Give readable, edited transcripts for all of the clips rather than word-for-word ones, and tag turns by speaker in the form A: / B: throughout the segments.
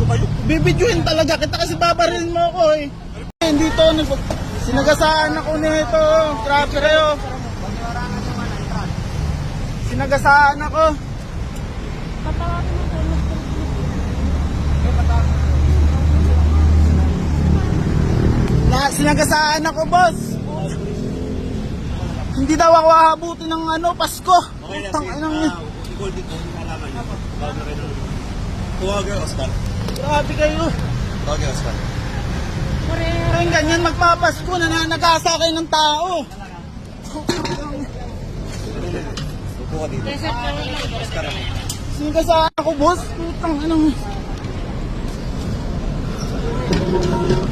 A: kayo.
B: Bibidyohin talaga kita kasi babarilin mo ako eh. Dito, sinagasaan ako nito. Grabe kayo. Sinagasaan ako. Sinagasaan ako, boss. Hindi daw ako hahabutin ng Pasko.
A: Okay na,
B: Utang inang yun.
A: i-call dito, malaman nyo. Tawag na kayo. Tuwag kayo, Oscar.
B: Grabe kayo.
A: Tawag kayo, Oscar.
B: Parang ganyan magpapasko, nananagasa kayo ng tao.
A: Upo ka dito. Oscar.
B: Sinagasaan ako, boss. Utang inang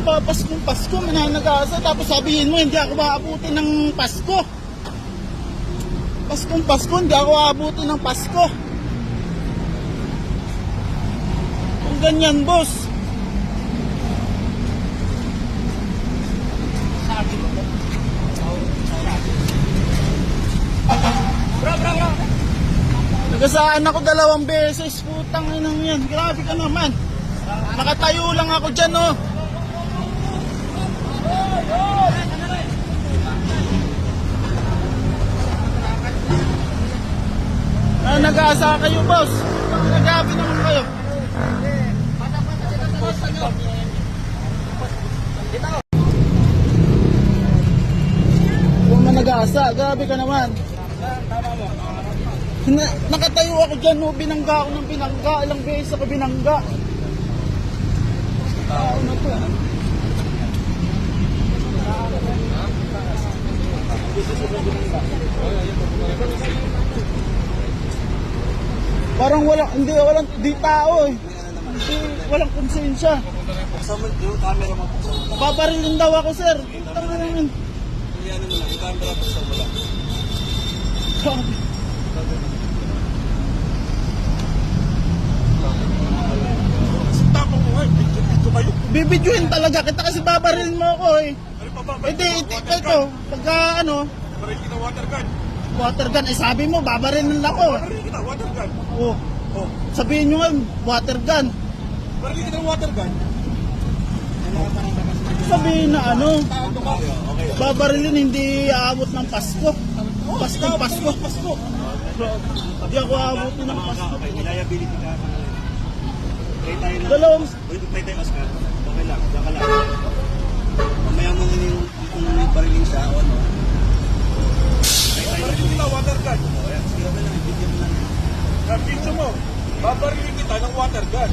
B: papaskong Pasko, mananagasa, tapos sabihin mo hindi ako maabutin ng Pasko. Paskong Pasko, hindi ako aabutin ng Pasko. Kung ganyan, boss. Bro. Nagasaan ako 2 beses, putang inang yan. Grabe ka naman. Nakatayo lang ako dyan, oh. Nag-aasa kayo, boss. Nagabi naman kayo. Kung nag-aasa, grabe ka naman. Nakatayo ako dyan, oh. Binangga ako ng binangga. Ilang beses ako binangga. Tao na to. Parang walang di tao eh. Walang konsensya.
A: Kasama yung camera mo.
B: Babarilin daw ako, sir. Tama naman.
A: Yan mo lang, yung camera mo sa wala. Tapos mo eh, dito kayo.
B: Bibidyohin talaga kita kasi babarilin mo ako eh.
A: Ano pa ba?
B: Ito, pagka
A: Baril kita water gun.
B: water gun, sabi mo, babarilin ako.
A: Baril kita water gun.
B: Oh,
A: Oh,
B: sabihin nyo nga, water gun.
A: baril kita water gun.
B: Sabihin na
A: Okay.
B: babarilin, hindi aabot ng Pasko. Pasko.
A: Pasko.
B: Hindi ako aabotin ng Pasko.
A: Okay, liability ka. Try tayo na.
B: Dalawang,
A: Try tayo, Oscar. Okay lang, baka lang. Mamaya mo yung barilin siya, o ano. Barilin kita, water gun. O yan, sige na lang, ibigyan mo lang. Video mo, babarilin kita ng water gun.